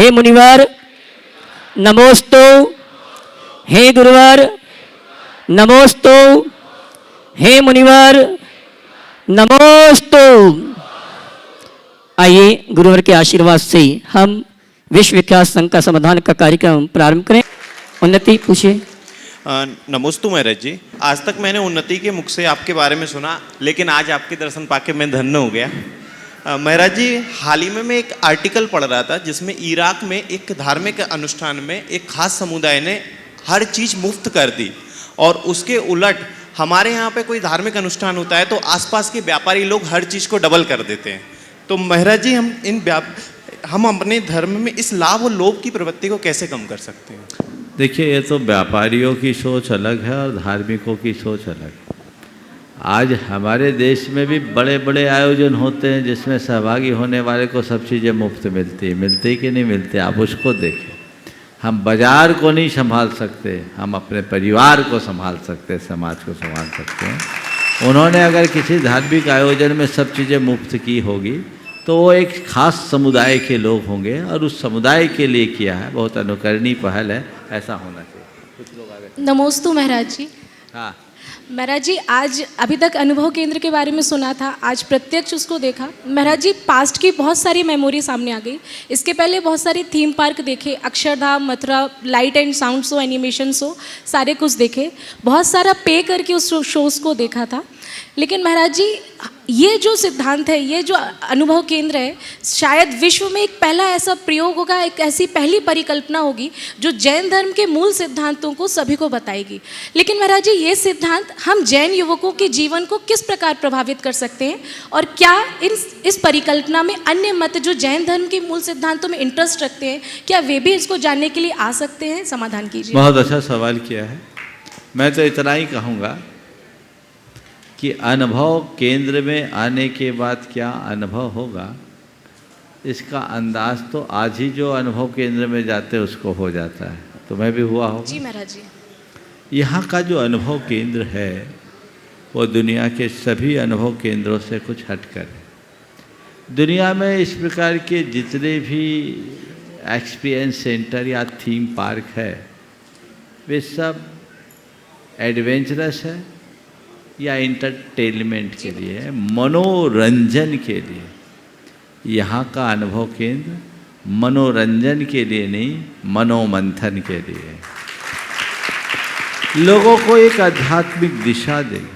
हे मुनिवर नमोस्तु, हे गुरुवर नमोस्तु, हे मुनिवर नमोस्तु। आइए गुरुवर के आशीर्वाद से हम विश्व विख्यात संघ का समाधान का कार्यक्रम प्रारंभ करें। उन्नति पूछिए। नमोस्तु महाराज जी। आज तक मैंने उन्नति के मुख से आपके बारे में सुना, लेकिन आज आपके दर्शन पाके मैं धन्य हो गया। महाराज जी, हाल ही में मैं एक आर्टिकल पढ़ रहा था जिसमें इराक में एक धार्मिक अनुष्ठान में एक खास समुदाय ने हर चीज़ मुफ्त कर दी, और उसके उलट हमारे यहाँ पे कोई धार्मिक अनुष्ठान होता है तो आसपास के व्यापारी लोग हर चीज़ को डबल कर देते हैं। तो महाराज जी, हम अपने धर्म में इस लाभ और लोभ की प्रवृत्ति को कैसे कम कर सकते हैं? देखिए, ये तो व्यापारियों की सोच अलग है और धार्मिकों की सोच अलग है। आज हमारे देश में भी बड़े बड़े आयोजन होते हैं जिसमें सहभागी होने वाले को सब चीज़ें मुफ्त मिलती कि नहीं मिलती, आप उसको देखें। हम बाजार को नहीं संभाल सकते, हम अपने परिवार को संभाल सकते, समाज को संभाल सकते हैं। उन्होंने अगर किसी धार्मिक आयोजन में सब चीज़ें मुफ्त की होगी तो वो एक खास समुदाय के लोग होंगे और उस समुदाय के लिए किया है, बहुत अनुकरणीय पहल है, ऐसा होना चाहिए। कुछ लोग आगे। नमोस्तु महाराज जी। हाँ महाराज जी, आज अभी तक अनुभव केंद्र के बारे में सुना था, आज प्रत्यक्ष उसको देखा। महाराज जी, पास्ट की बहुत सारी मेमोरी सामने आ गई। इसके पहले बहुत सारे थीम पार्क देखे, Akshardham, Mathura, light and sound show, animation show, सारे कुछ देखे। बहुत सारा पे करके उस शोज़ को देखा था। लेकिन महाराज जी, ये जो सिद्धांत है, ये जो अनुभव केंद्र है, शायद विश्व में एक पहला ऐसा प्रयोग होगा, एक ऐसी पहली परिकल्पना होगी जो जैन धर्म के मूल सिद्धांतों को सभी को बताएगी। लेकिन महाराज जी, ये सिद्धांत हम जैन युवकों के जीवन को किस प्रकार प्रभावित कर सकते हैं, और क्या इस परिकल्पना में अन्य मत जो जैन धर्म के मूल सिद्धांतों में इंटरेस्ट रखते हैं, क्या वे भी इसको जानने के लिए आ सकते हैं? समाधान कीजिए। बहुत अच्छा सवाल किया है। मैं तो इतना ही कहूँगा कि अनुभव केंद्र में आने के बाद क्या अनुभव होगा, इसका अंदाज तो आज ही जो अनुभव केंद्र में जाते हैं उसको हो जाता है। तो मैं भी हुआ होगा। जी महाराज जी। यहाँ का जो अनुभव केंद्र है वो दुनिया के सभी अनुभव केंद्रों से कुछ हटकर है। दुनिया में इस प्रकार के जितने भी एक्सपीरियंस सेंटर या थीम पार्क है, वे सब एडवेंचरस है या इंटरटेनमेंट के लिए है, मनोरंजन के लिए। यहाँ का अनुभव केंद्र मनोरंजन के लिए नहीं, मनोमंथन के लिए, लोगों को एक आध्यात्मिक दिशा देगी।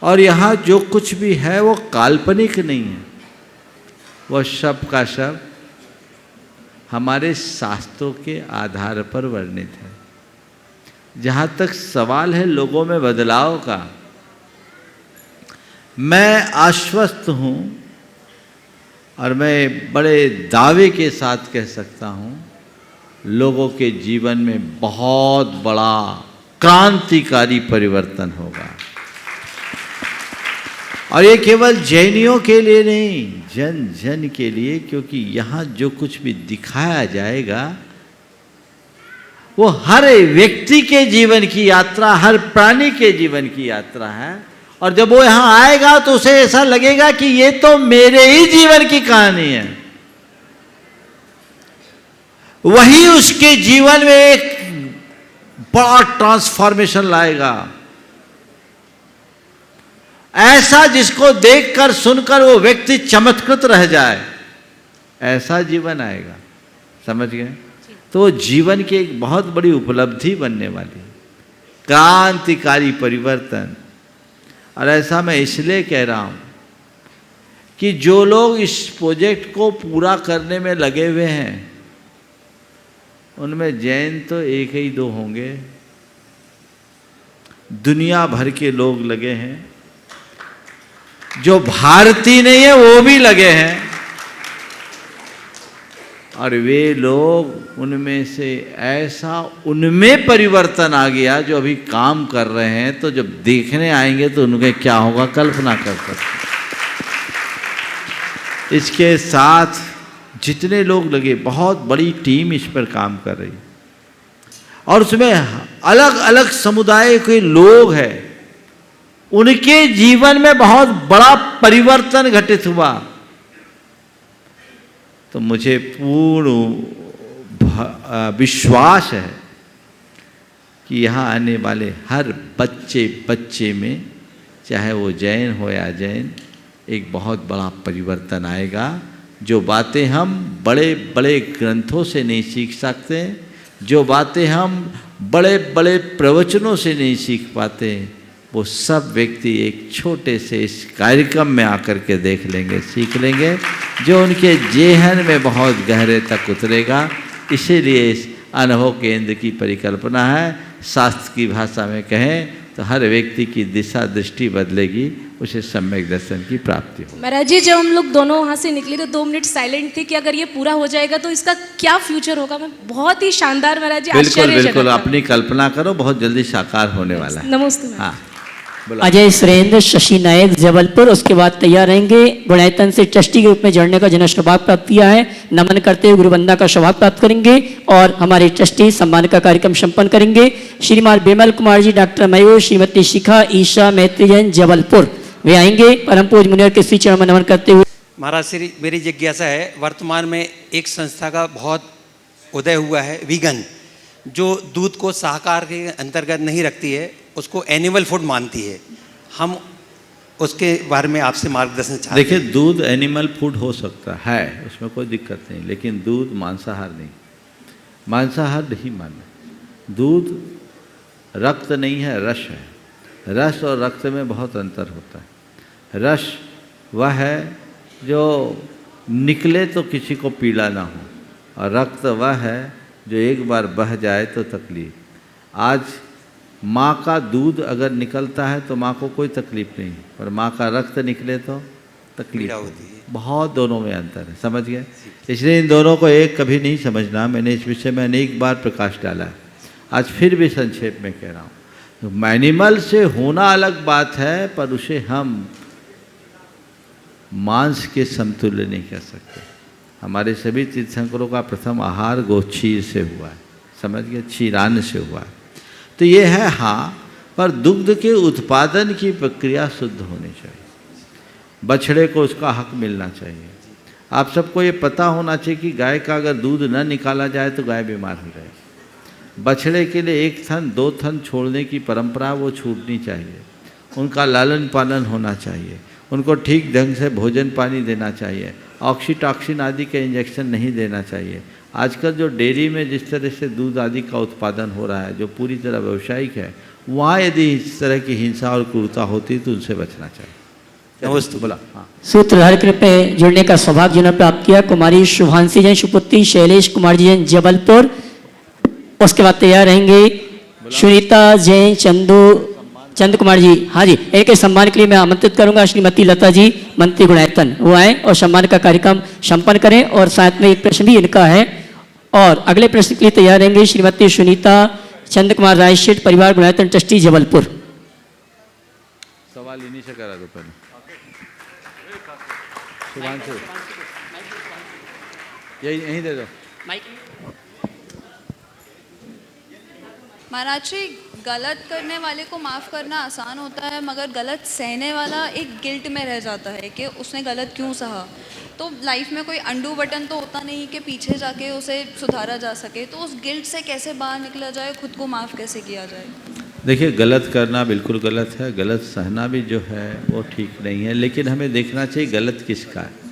और यहाँ जो कुछ भी है वो काल्पनिक नहीं है, वह सब का सब हमारे शास्त्रों के आधार पर वर्णित है। जहाँ तक सवाल है लोगों में बदलाव का, मैं आश्वस्त हूँ और मैं बड़े दावे के साथ कह सकता हूँ, लोगों के जीवन में बहुत बड़ा क्रांतिकारी परिवर्तन होगा। और ये केवल जैनियों के लिए नहीं, जन जन के लिए, क्योंकि यहाँ जो कुछ भी दिखाया जाएगा वो हर व्यक्ति के जीवन की यात्रा, हर प्राणी के जीवन की यात्रा है। और जब वो यहाँ आएगा तो उसे ऐसा लगेगा कि ये तो मेरे ही जीवन की कहानी है। वही उसके जीवन में एक बड़ा ट्रांसफॉर्मेशन लाएगा, ऐसा जिसको देखकर सुनकर वो व्यक्ति चमत्कृत रह जाए, ऐसा जीवन आएगा। समझ गए? तो जीवन की एक बहुत बड़ी उपलब्धि बनने वाली, क्रांतिकारी परिवर्तन। और ऐसा मैं इसलिए कह रहा हूँ कि जो लोग इस प्रोजेक्ट को पूरा करने में लगे हुए हैं, उनमें जैन तो एक ही दो होंगे, दुनिया भर के लोग लगे हैं। जो भारतीय नहीं है वो भी लगे हैं, और वे लोग उनमें से ऐसा उनमें परिवर्तन आ गया जो अभी काम कर रहे हैं, तो जब देखने आएंगे तो उनके क्या होगा कल्पना कर सकते। इसके साथ जितने लोग लगे, बहुत बड़ी टीम इस पर काम कर रही, और उसमें अलग अलग समुदाय के लोग हैं, उनके जीवन में बहुत बड़ा परिवर्तन घटित हुआ। तो तो मुझे पूर्ण विश्वास है कि यहाँ आने वाले हर बच्चे में, चाहे वो जैन हो या जैन, एक बहुत बड़ा परिवर्तन आएगा। जो बातें हम बड़े बड़े ग्रंथों से नहीं सीख सकते, जो बातें हम बड़े बड़े प्रवचनों से नहीं सीख पाते, वो सब व्यक्ति एक छोटे से इस कार्यक्रम में आकर के देख लेंगे, सीख लेंगे, जो उनके जेहन में बहुत गहरे तक उतरेगा। इसीलिए इस अनुभव केंद्र की परिकल्पना है। शास्त्र की भाषा में कहें तो हर व्यक्ति की दिशा दृष्टि बदलेगी, उसे सम्यक दर्शन की प्राप्ति हो। महाराज जी, जब हम लोग दोनों वहाँ से निकले तो 2 मिनट साइलेंट थे कि अगर ये पूरा हो जाएगा तो इसका क्या फ्यूचर होगा। मैं बहुत ही शानदार महाराज जी, बिल्कुल बिल्कुल, अपनी कल्पना करो, बहुत जल्दी साकार होने वाला है। नमस्ते। हाँ, अजय सुरेंद्र, शशि नायक, जबलपुर। उसके बाद तैयार रहेंगे गुणायतन से ट्रस्टी के रूप में जुड़ने का जिन्हें सौभाग्य प्राप्त किया है, नमन करते हुए गुरुवंदना का सौभाग्य प्राप्त करेंगे और हमारे ट्रस्टी सम्मान का कार्यक्रम संपन्न करेंगे। श्रीमान बिमल कुमार जी, डॉक्टर मयूर, श्रीमती शिखा ईशा मैत्री जैन, जबलपुर, वे आएंगे परम पूज्य मुनिवर के श्री चरण में नमन करते हुए। महाराज श्री, मेरी जिज्ञासा है, वर्तमान में एक संस्था का बहुत उदय हुआ है, वीगन, जो दूध को शाकाहार के अंतर्गत नहीं रखती है, उसको एनिमल फूड मानती है। हम उसके बारे में आपसे मार्गदर्शन चाहते हैं। देखिए, दूध एनिमल फूड हो सकता है, उसमें कोई दिक्कत नहीं, लेकिन दूध मांसाहार नहीं, मांसाहार नहीं मानना। दूध रक्त नहीं है, रस है। रस और रक्त में बहुत अंतर होता है। रस वह है जो निकले तो किसी को पीड़ा ना हो, और रक्त वह है जो एक बार बह जाए तो तकलीफ। आज माँ का दूध अगर निकलता है तो माँ को कोई तकलीफ नहीं, पर माँ का रक्त निकले तो तकलीफ होती है। बहुत दोनों में अंतर है, समझ गए? इसलिए इन दोनों को एक कभी नहीं समझना। मैंने इस विषय में अनेक बार प्रकाश डाला है, आज फिर भी संक्षेप में कह रहा हूँ। एनिमल से होना अलग बात है, पर उसे हम मांस के समतुल्य नहीं कर सकते। हमारे सभी तीर्थंकरों का प्रथम आहार गोक्षीर से हुआ है, समझ गए? क्षीरान्न से हुआ है। तो ये है हाँ, पर दुग्ध के उत्पादन की प्रक्रिया शुद्ध होनी चाहिए। बछड़े को उसका हक मिलना चाहिए। आप सबको ये पता होना चाहिए कि गाय का अगर दूध न निकाला जाए तो गाय बीमार हो जाएगी। बछड़े के लिए 1 थन 2 थन छोड़ने की परंपरा वो छूटनी चाहिए। उनका लालन पालन होना चाहिए, उनको ठीक ढंग से भोजन पानी देना चाहिए, ऑक्सीटॉक्सिन आदि के इंजेक्शन नहीं देना चाहिए। आजकल जो डेयरी में जिस तरह से दूध आदि का उत्पादन हो रहा है, जो पूरी तरह व्यावसायिक है, वहाँ यदि इस तरह की हिंसा और क्रूरता होती तो उनसे बचना चाहिए। नमस्ते। बोला हाँ। सूत्रधार के रूप में जुड़ने का सौभाग्य जिन्होंने प्राप्त किया, कुमारी शुभांशी जैन, सुपुत्री शैलेश कुमार जी जैन, जबलपुर। उसके बाद तैयार रहेंगे सुनीता जैन, चंद कुमार जी। हाँ जी, एक सम्मान के लिए मैं आमंत्रित करूंगा श्रीमती लता जी, मंत्री गुणायतन, वो आए और सम्मान का कार्यक्रम संपन्न करें। और साथ में एक प्रश्न भी इनका है, और अगले प्रश्न के लिए तैयार रहेंगे श्रीमती सुनीता चंद कुमार राय शेठ, परिवार गुणायतन ट्रस्टी, जबलपुर। सवाल इन्हीं से करा दो पहले। यही दे दो। महाराज जी, गलत करने वाले को माफ़ करना आसान होता है, मगर गलत सहने वाला एक गिल्ट में रह जाता है कि उसने गलत क्यों सहा। तो लाइफ में कोई अंडू बटन तो होता नहीं कि पीछे जाके उसे सुधारा जा सके। तो उस गिल्ट से कैसे बाहर निकला जाए, खुद को माफ़ कैसे किया जाए? देखिए, गलत करना बिल्कुल गलत है, गलत सहना भी जो है वो ठीक नहीं है, लेकिन हमें देखना चाहिए गलत किसका है।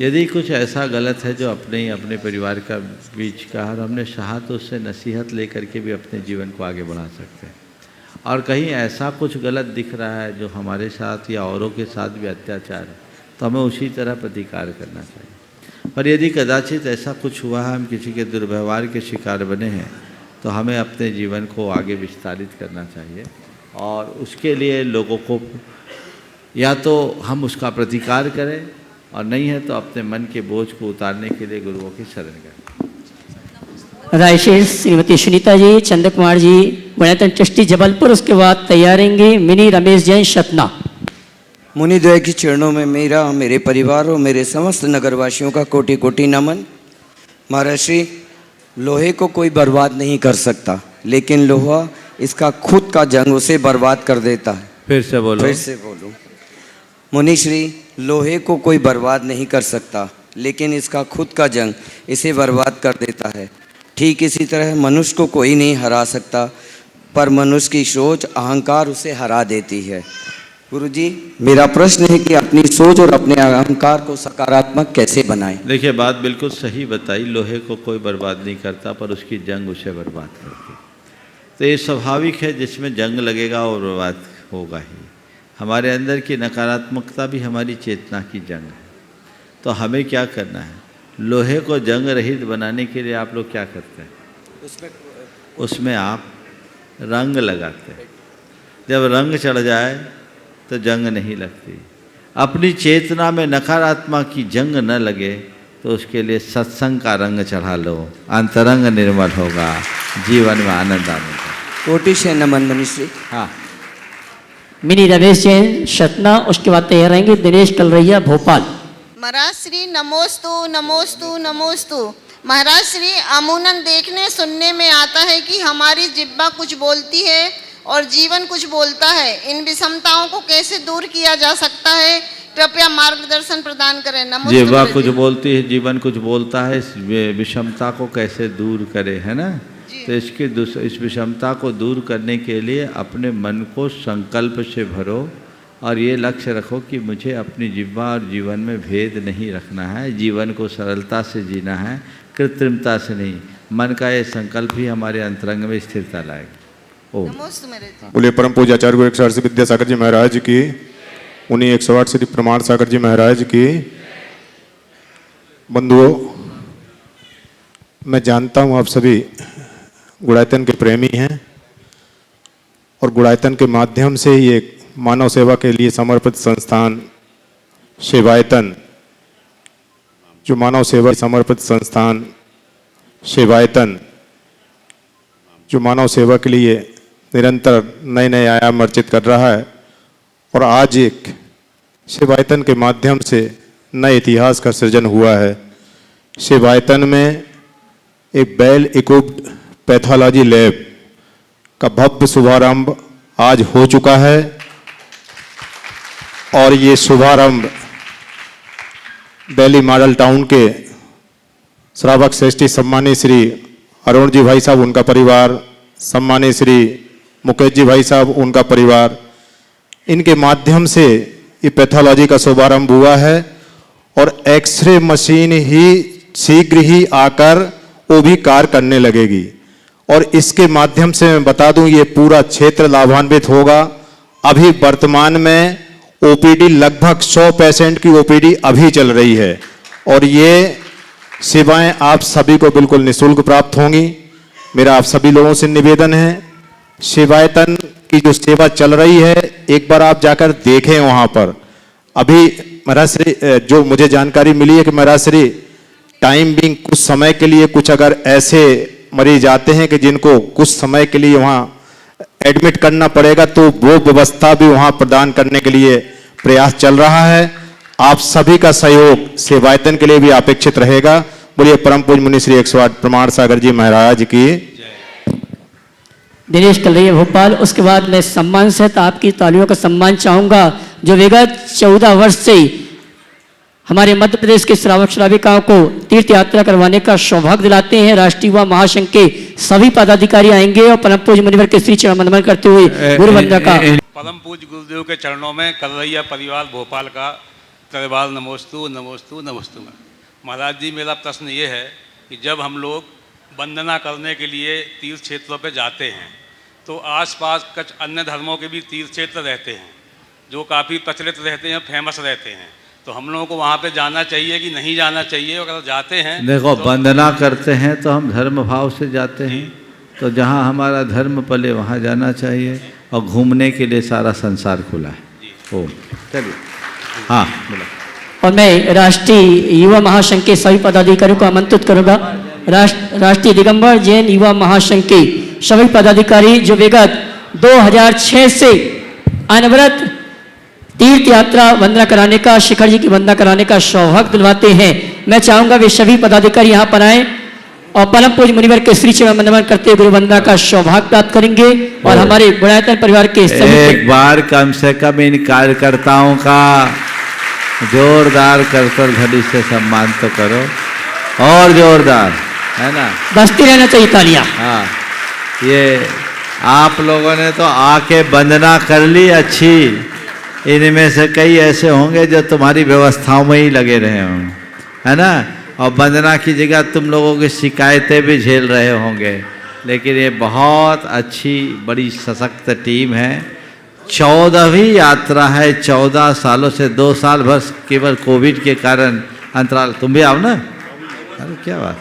यदि कुछ ऐसा गलत है जो अपने ही अपने परिवार का बीच का, और हमने सहा, तो उससे नसीहत लेकर के भी अपने जीवन को आगे बढ़ा सकते हैं। और कहीं ऐसा कुछ गलत दिख रहा है जो हमारे साथ या औरों के साथ भी अत्याचार है, तो हमें उसी तरह प्रतिकार करना चाहिए। पर यदि कदाचित ऐसा कुछ हुआ है, हम किसी के दुर्व्यवहार के शिकार बने हैं, तो हमें अपने जीवन को आगे विस्तारित करना चाहिए। और उसके लिए लोगों को या तो हम उसका प्रतिकार करें, और नहीं है तो अपने मन के बोझ को उतारने के लिए गुरुओं की शरण करें। रायशेष श्रीमती सुनीता जी, चंद कुमार जी, गुणायतन ट्रस्टी, जबलपुर। उसके बाद तैयार रहेंगे मिनी रमेश जैन, सतना। मुनिद्वय की चरणों में मेरा, मेरे परिवार और मेरे समस्त नगरवासियों का कोटि कोटि नमन। महाराज श्री, लोहे को कोई बर्बाद नहीं कर सकता, लेकिन लोहा इसका खुद का जंग उसे बर्बाद कर देता है। फिर से बोलो। मुनि श्री, लोहे को कोई बर्बाद नहीं कर सकता, लेकिन इसका खुद का जंग इसे बर्बाद कर देता है। ठीक इसी तरह मनुष्य को कोई नहीं हरा सकता, पर मनुष्य की सोच अहंकार उसे हरा देती है। गुरुजी, मेरा प्रश्न है कि अपनी सोच और अपने अहंकार को सकारात्मक कैसे बनाएं? देखिए, बात बिल्कुल सही बताई। लोहे को कोई बर्बाद नहीं करता, पर उसकी जंग उसे बर्बाद करती। तो ये स्वाभाविक है, जिसमें जंग लगेगा और बर्बाद होगा ही। हमारे अंदर की नकारात्मकता भी हमारी चेतना की जंग है। तो हमें क्या करना है? लोहे को जंग रहित बनाने के लिए आप लोग क्या करते हैं? उसमें आप रंग लगाते हैं। जब रंग चढ़ जाए तो जंग नहीं लगती। अपनी चेतना में नकारात्मक की जंग न लगे तो उसके लिए सत्संग का रंग चढ़ा लो, अंतरंग निर्मल होगा, जीवन में आनंद आनेगा। कोटि से नमन मनीषी। हाँ, मिनी रमेश जैन सतना, उसके बाद तैयार रहेंगे दिनेश कलरैया भोपाल। महाराज श्री नमोस्तु नमोस्तु नमोस्तु। महाराज श्री अमूनन देखने सुनने में आता है कि हमारी जिह्वा कुछ बोलती है और जीवन कुछ बोलता है। इन विषमताओं को कैसे दूर किया जा सकता है? कृपया मार्गदर्शन प्रदान करें। नमोस्तु। जिह्वा कुछ बोलती है, जीवन कुछ बोलता है। इस विषमता को कैसे दूर करे, है ना? तो इस विषमता को दूर करने के लिए अपने मन को संकल्प से भरो और ये लक्ष्य रखो कि मुझे अपनी जिह्वा और जीवन में भेद नहीं रखना है। जीवन को सरलता से जीना है, कृत्रिमता से नहीं। मन का ये संकल्प ही हमारे अंतरंग में स्थिरता लाएगा। ओ नमोस्तु मेरे जी। बोले परम पूज्य आचार्य गुरु 108 श्री विद्यासागर जी महाराज की, उन्हीं 108 श्री प्रमाण सागर जी महाराज की। बंधुओं, मैं जानता हूँ आप सभी गुणायतन के प्रेमी हैं और गुणायतन के माध्यम से ही एक मानव सेवा के लिए समर्पित संस्थान सेवायतन, जो मानव सेवा समर्पित संस्थान सेवायतन, जो मानव सेवा के लिए निरंतर नए नए आयाम अर्जित कर रहा है और आज एक सेवायतन के माध्यम से नए इतिहास का सृजन हुआ है। सेवायतन में एक वेल इक्विप्ड पैथोलॉजी लैब का भव्य शुभारंभ आज हो चुका है और ये शुभारंभ दिल्ली मॉडल टाउन के श्रावक श्रेष्ठी सम्मानित श्री अरुण जी भाई साहब, उनका परिवार, सम्मानित श्री मुकेश जी भाई साहब, उनका परिवार, इनके माध्यम से ये पैथोलॉजी का शुभारंभ हुआ है और एक्सरे मशीन ही शीघ्र ही आकर वो भी कार्य करने लगेगी। और इसके माध्यम से मैं बता दूं, ये पूरा क्षेत्र लाभान्वित होगा। अभी वर्तमान में ओपीडी लगभग 100 पेशेंट की ओपीडी अभी चल रही है और ये सेवाएं आप सभी को बिल्कुल निःशुल्क प्राप्त होंगी। मेरा आप सभी लोगों से निवेदन है, सेवायतन की जो सेवा चल रही है एक बार आप जाकर देखें वहां पर। अभी महाराज श्री, जो मुझे जानकारी मिली है कि महाराज श्री टाइम बिंग कुछ समय के लिए कुछ अगर ऐसे मरीज आते हैं कि जिनको कुछ समय के लिए वहां एडमिट करना पड़ेगा तो वो व्यवस्था भी वहां प्रदान करने के लिए प्रयास चल रहा है। आप सभी का सहयोग सेवायतन के लिए भी अपेक्षित रहेगा। बोलिए परम पूज्य मुनि श्री 108 प्रमाण सागर जी महाराज की। दिनेश कलरैया भोपाल। उसके बाद मैं सम्मान सहित आपकी तालियों का सम्मान चाहूंगा, जो विगत 14 वर्ष से हमारे मध्य प्रदेश के श्रावक श्राविकाओं को तीर्थ यात्रा करवाने का सौभाग्य दिलाते हैं। राष्ट्रीय युवा महासंघ के सभी पदाधिकारी आएंगे और परम पूज्य मुनिवर के श्री चरण वंदन करते हुए गुरु वंदना का। परम पूज्य गुरुदेव के चरणों में कलरैया परिवार भोपाल का त्रिवाल नमोस्तु नमोस्तु नमोस्तु। महाराज जी, मेरा प्रश्न ये है कि जब हम लोग वंदना करने के लिए तीर्थ क्षेत्रों पे जाते हैं तो आसपास कुछ अन्य धर्मों के भी तीर्थ क्षेत्र रहते हैं जो काफ़ी प्रचलित रहते हैं, फेमस रहते हैं। तो हम लोगों को वहाँ पे जाना चाहिए कि नहीं जाना चाहिए? अगर जाते हैं, देखो तो वंदना करते हैं तो हम धर्म भाव से जाते हैं, तो जहाँ हमारा धर्म पले वहाँ जाना चाहिए और घूमने के लिए सारा संसार खुला है। ओ चलिए, हाँ बोला। और मैं राष्ट्रीय युवा महासंघ के सभी पदाधिकारियों को आमंत्रित करूंगा। राष्ट्रीय दिगंबर जैन युवा महासंघ के सभी पदाधिकारी जो विगत 2006 से अनवरत तीर्थ यात्रा वंदना कराने का, शिखर जी की वंदना कराने का सौभाग्य दिलवाते हैं, मैं चाहूंगा वे सभी पदाधिकारी यहाँ पर आए और परम पूज्य मुनिवर के श्री चरण वंदन करते गुरु वंदना का सौभाग्य प्राप्त करेंगे। और हमारे गुणायतन परिवार के सभी एक बार कम से कम इन कार्यकर्ताओं का जोरदार करतल ध्वनि से सम्मान तो करो, और जोरदार, है ना। बजती रहना चाहिए तालियां। हाँ, ये आप लोगों ने तो आके वंदना कर ली अच्छी, इनमें से कई ऐसे होंगे जो तुम्हारी व्यवस्थाओं में ही लगे रहे होंगे, है ना। और वंदना की जगह तुम लोगों की शिकायतें भी झेल रहे होंगे, लेकिन ये बहुत अच्छी बड़ी सशक्त टीम है। 14वीं यात्रा है, 14 सालों से 2 साल भर केवल कोविड के कारण अंतराल। तुम भी आओ ना, अरे क्या बात।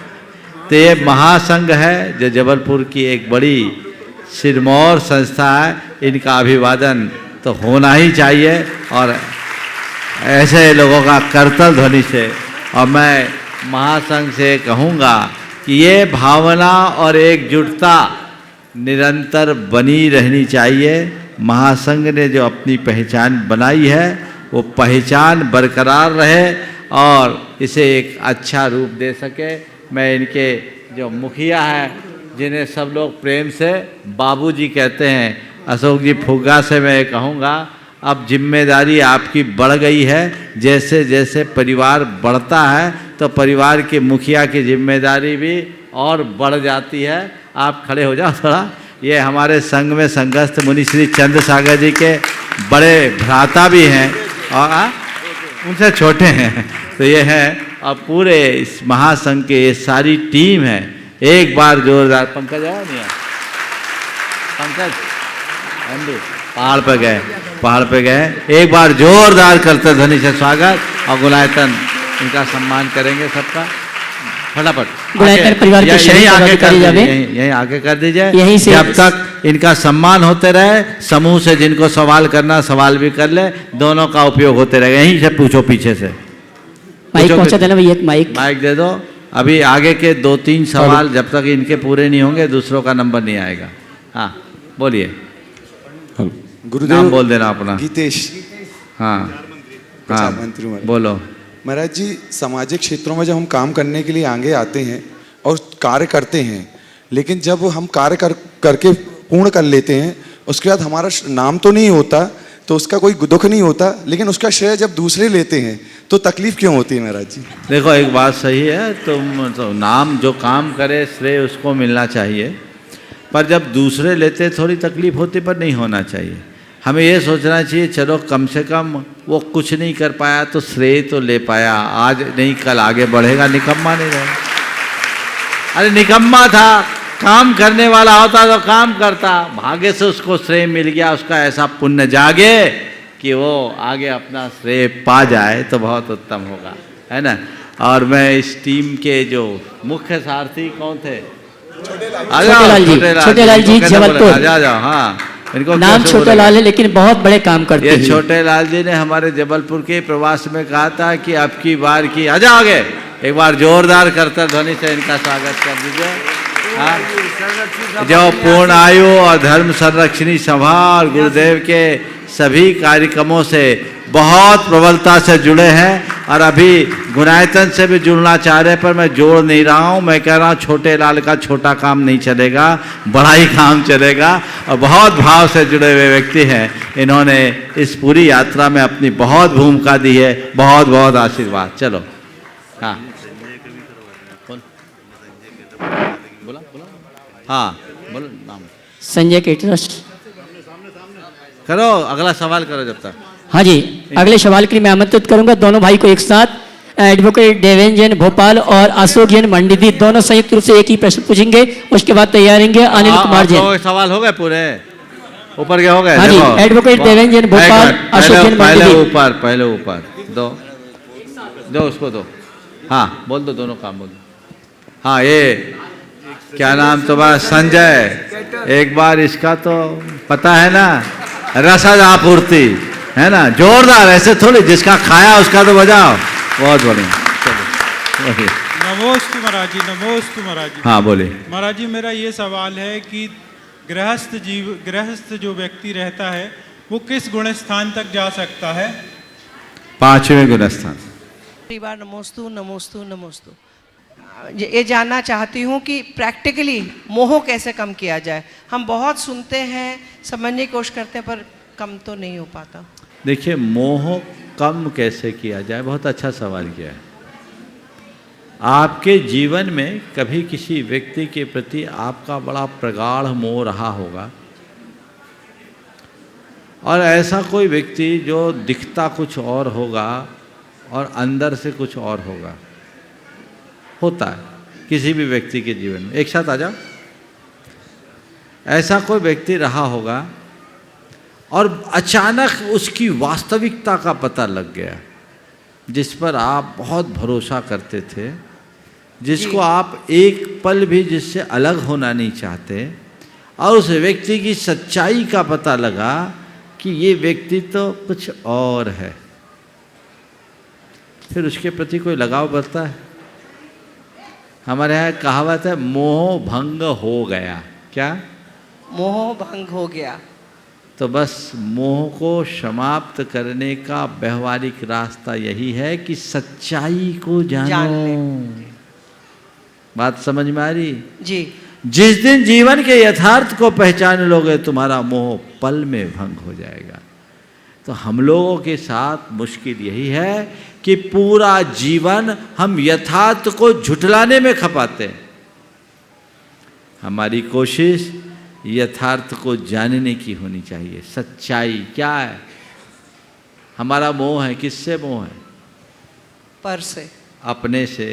तो ये महासंघ है जो जबलपुर की एक बड़ी सिरमौर संस्था है, इनका अभिवादन तो होना ही चाहिए, और ऐसे लोगों का करतल ध्वनि से। और मैं महासंघ से कहूँगा कि ये भावना और एकजुटता निरंतर बनी रहनी चाहिए। महासंघ ने जो अपनी पहचान बनाई है वो पहचान बरकरार रहे और इसे एक अच्छा रूप दे सके। मैं इनके जो मुखिया हैं, जिन्हें सब लोग प्रेम से बाबूजी कहते हैं, अशोक जी फुग्गा से मैं कहूँगा, अब जिम्मेदारी आपकी बढ़ गई है। जैसे जैसे परिवार बढ़ता है तो परिवार के मुखिया की जिम्मेदारी भी और बढ़ जाती है। आप खड़े हो जाओ थोड़ा। ये हमारे संघ में संघस्थ मुनि श्री चंद्र सागर जी के बड़े भ्राता भी हैं और उनसे छोटे हैं। तो ये हैं, और पूरे इस महासंघ के ये सारी टीम है। एक बार जोरदार, पंकज आया नहीं है, पंकज पहाड़ पे गए, एक बार जोरदार करते ध्वनि से स्वागत और गुलायतन इनका सम्मान करेंगे सबका। फटाफट गुलायतन परिवार के यहीं आगे कर जावे, दीजिए, यहीं आगे कर दीजिए। यहीं से जब तक इनका सम्मान होते रहे, समूह से जिनको सवाल करना सवाल भी कर ले, दोनों का उपयोग होते रहेगा। यहीं से पूछो, पीछे से माइक पहुंचा देना भैया, माइक दे दो। अभी आगे के 2-3 सवाल जब तक इनके पूरे नहीं होंगे दूसरों का नंबर नहीं आएगा। हाँ बोलिए, गुरुदेव नाम बोल देना अपना। गीतेश। हाँ हाँ बोलो। महाराज जी, सामाजिक क्षेत्रों में जब हम काम करने के लिए आगे आते हैं और कार्य करते हैं, लेकिन जब हम कार्य करके पूर्ण कर लेते हैं, उसके बाद हमारा नाम तो नहीं होता, तो उसका कोई दुख नहीं होता, लेकिन उसका श्रेय जब दूसरे लेते हैं तो तकलीफ क्यों होती है महाराज जी? देखो, एक बात सही है, तुम तो नाम जो काम करे श्रेय उसको मिलना चाहिए, पर जब दूसरे लेते थोड़ी तकलीफ होती, पर नहीं होना चाहिए। हमें ये सोचना चाहिए, चलो कम से कम वो कुछ नहीं कर पाया तो श्रेय तो ले पाया, आज नहीं कल आगे बढ़ेगा, निकम्मा नहीं रहेगा। अरे निकम्मा था, काम करने वाला होता तो काम करता, भाग्य से उसको श्रेय मिल गया, उसका ऐसा पुण्य जागे कि वो आगे अपना श्रेय पा जाए तो बहुत उत्तम होगा, है ना। और मैं इस टीम के जो मुख्य सारथी कौन थे? छोटे लाल जी जबलपुर। आ जाओ। हाँ, इनको नाम छोटे लाल है लेकिन बहुत बड़े काम करते हैं। ये छोटे लाल जी ने हमारे जबलपुर के प्रवास में कहा था कि अब की बार की आ जाओ आगे, एक बार जोरदार करता ध्वनि से इनका स्वागत कर दीजिए। जो पूर्ण आयु और धर्म संरक्षणी सभा और गुरुदेव के सभी कार्यक्रमों से बहुत प्रबलता से जुड़े हैं और अभी गुणायतन से भी जुड़ना चाह रहे, पर मैं जोड़ नहीं रहा हूँ। मैं कह रहा हूँ छोटे लाल का छोटा काम नहीं चलेगा, बड़ा ही काम चलेगा, और बहुत भाव से जुड़े हुए व्यक्ति हैं। इन्होंने इस पूरी यात्रा में अपनी बहुत भूमिका दी है। बहुत बहुत आशीर्वाद। चलो हाँ हाँ बोलो नाम। संजय केटरस। करो अगला सवाल करो जब तक। हाँ जी, अगले सवाल के लिए मैं आमंत्रित करूंगा दोनों भाई को एक साथ। एडवोकेट देवेंद्र जैन भोपाल और अशोक जैन मंडीदीप दोनों संयुक्त रूप से एक ही प्रश्न पूछेंगे, उसके बाद तैयार रहेंगे अनिल कुमार जैन। सवाल हो गए पूरे, ऊपर के हो गए? हाँ जी, एडवोकेट देवेंद्र जैन भोपाल, अशोक जैन मंडीदीप। पहले ऊपर दो उसको दो। हाँ बोल दो, दोनों काम बोल दो। हाँ, ये क्या नाम तुम्हारा? संजय। एक बार इसका तो पता है ना, रसद आपूर्ति है ना, जोरदार, ऐसे थोड़ी जिसका खाया उसका तो बजाओ। बहुत बढ़िया। नमोस्तु महाराज जी, नमोस्तु महाराज जी। हाँ बोले महाराज जी, मेरा ये सवाल है कि गृहस्थ जो व्यक्ति रहता है वो किस गुण स्थान तक जा सकता है? 5वें गुण स्थान। परिवार नमोस्तु नमोस्तु नमोस्तु। ये जानना चाहती हूँ कि प्रैक्टिकली मोह कैसे कम किया जाए। हम बहुत सुनते हैं, समझने की कोशिश करते हैं, पर कम तो नहीं हो पाता। देखिए, मोह कम कैसे किया जाए? बहुत अच्छा सवाल किया है। आपके जीवन में कभी किसी व्यक्ति के प्रति आपका बड़ा प्रगाढ़ मोह रहा होगा, और ऐसा कोई व्यक्ति जो दिखता कुछ और होगा और अंदर से कुछ और होगा, होता है किसी भी व्यक्ति के जीवन में। एक साथ आ जाओ। ऐसा कोई व्यक्ति रहा होगा और अचानक उसकी वास्तविकता का पता लग गया, जिस पर आप बहुत भरोसा करते थे, जिसको आप एक पल भी जिससे अलग होना नहीं चाहते, और उस व्यक्ति की सच्चाई का पता लगा कि ये व्यक्ति तो कुछ और है। फिर उसके प्रति कोई लगाव बढ़ता है। हमारे यहाँ कहावत है, मोह भंग हो गया। क्या? मोह भंग हो गया। तो बस मोह को समाप्त करने का व्यवहारिक रास्ता यही है कि सच्चाई को जानो। बात समझ में आ रही? जी। जिस दिन जीवन के यथार्थ को पहचान लोगे, तुम्हारा मोह पल में भंग हो जाएगा। तो हम लोगों के साथ मुश्किल यही है कि पूरा जीवन हम यथार्थ को झुठलाने में खपाते हैं। हमारी कोशिश यथार्थ को जानने की होनी चाहिए। सच्चाई क्या है? हमारा मोह है, किससे मोह है? पर से, अपने से,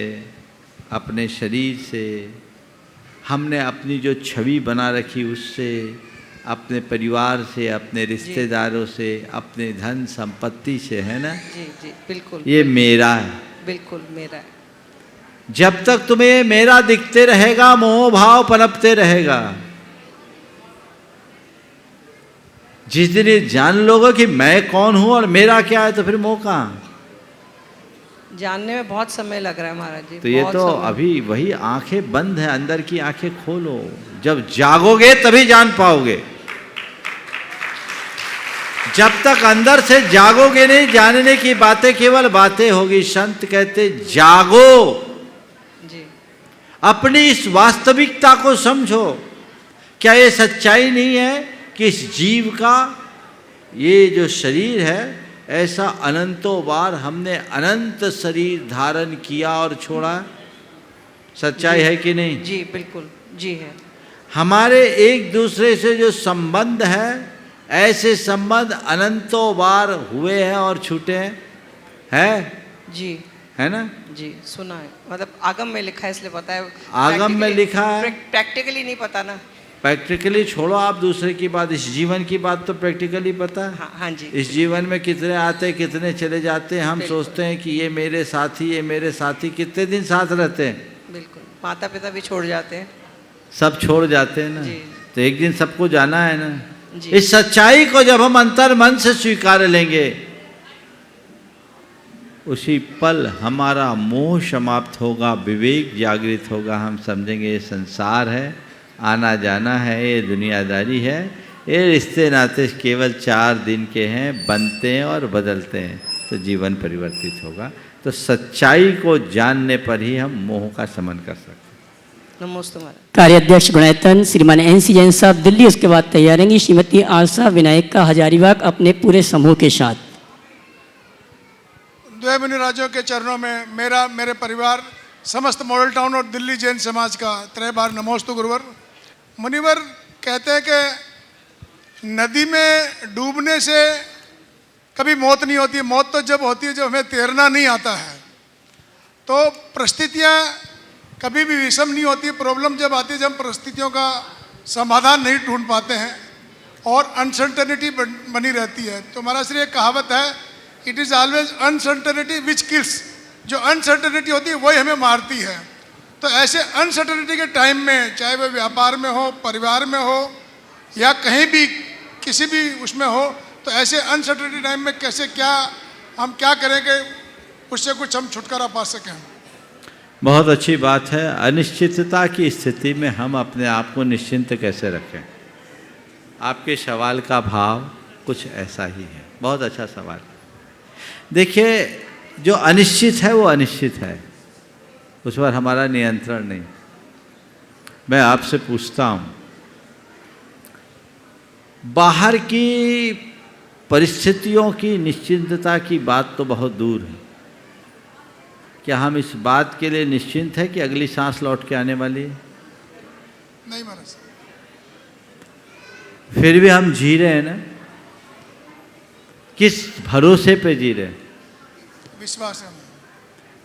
अपने शरीर से, हमने अपनी जो छवि बना रखी उससे, अपने परिवार से, अपने रिश्तेदारों से, अपने धन संपत्ति से, है ना? जी जी बिल्कुल। ये मेरा है। बिल्कुल मेरा है। जब तक तुम्हें ये मेरा दिखते रहेगा, मोह भाव पनपते रहेगा। जिस दिन ये जान लोगे कि मैं कौन हूं और मेरा क्या है, तो फिर मोह कहाँ? जानने में बहुत समय लग रहा है महाराज जी। तो ये तो अभी वही आंखें बंद है, अंदर की आंखें खोलो। जब जागोगे तभी जान पाओगे। जब तक अंदर से जागोगे नहीं, जानने की बातें केवल बातें होगी। संत कहते जागो, जी। अपनी इस वास्तविकता को समझो। क्या ये सच्चाई नहीं है कि इस जीव का ये जो शरीर है, ऐसा अनंतों बार हमने अनंत शरीर धारण किया और छोड़ा? सच्चाई है कि नहीं? जी बिल्कुल, जी है। हमारे एक दूसरे से जो संबंध है, ऐसे संबंध अनंतों बार हुए हैं और छूटे हैं। है? जी है ना? जी सुना है, मतलब आगम में लिखा है इसलिए पता है। आगम में लिखा है, प्रैक्टिकली नहीं पता ना। प्रैक्टिकली छोड़ो आप दूसरे की बात, इस जीवन की बात तो प्रैक्टिकली पता है। हाँ जी। इस जीवन में कितने आते कितने चले जाते हैं। हम सोचते हैं कि ये मेरे साथी, ये मेरे साथी, कितने दिन साथ रहते हैं? बिल्कुल। माता पिता भी छोड़ जाते हैं। सब छोड़ जाते हैं ना। जी। तो एक दिन सबको जाना है ना। जी। इस सच्चाई को जब हम अंतर मन से स्वीकार लेंगे, उसी पल हमारा मोह समाप्त होगा, विवेक जागृत होगा। हम समझेंगे ये संसार है, आना जाना है, ये दुनियादारी है, ये रिश्ते नाते केवल 4 दिन के हैं, बनते हैं और बदलते हैं। तो जीवन परिवर्तित होगा। तो सच्चाई को जानने पर ही हम मोह का शमन कर सकते हैं। नमस्ते महाराज। कार्याध्यक्ष गुणायतन श्रीमान NC जैन साहब दिल्ली। उसके बाद तैयार रहेंगी श्रीमती आशा विनायक का हजारीबाग अपने पूरे समूह के साथ। द्वय मुनिराजों के चरणों में मेरा, मेरे परिवार, समस्त मॉडल टाउन और दिल्ली जैन समाज का त्रय बार नमोस्तु गुरुवर। मुनिवर कहते हैं कि नदी में डूबने से कभी मौत नहीं होती। मौत तो जब होती है जब हमें तैरना नहीं आता है। तो परिस्थितियाँ कभी भी विषम नहीं होती। प्रॉब्लम जब आती है जब हम परिस्थितियों का समाधान नहीं ढूंढ पाते हैं और अनसर्टेनिटी बनी रहती है। तो महाराज श्री एक कहावत है, it is always uncertainty which kills. जो अनसर्टेनिटी होती है वही हमें मारती है। तो ऐसे अनसर्टेनिटी के टाइम में, चाहे वह व्यापार में हो, परिवार में हो, या कहीं भी किसी भी उसमें हो, तो ऐसे अनसर्टेनिटी टाइम में कैसे हम क्या करें कि उससे कुछ हम छुटकारा पा सकें? बहुत अच्छी बात है। अनिश्चितता की स्थिति में हम अपने आप को निश्चिंत कैसे रखें? आपके सवाल का भाव कुछ ऐसा ही है। बहुत अच्छा सवाल। देखिए, जो अनिश्चित है वो अनिश्चित है, उस पर हमारा नियंत्रण नहीं। मैं आपसे पूछता हूँ, बाहर की परिस्थितियों की निश्चिंतता की बात तो बहुत दूर है। क्या हम इस बात के लिए निश्चिंत है कि अगली सांस लौट के आने वाली है? नहीं महाराज। फिर भी हम जी रहे हैं ना, किस भरोसे पे जी रहे हैं? विश्वास है।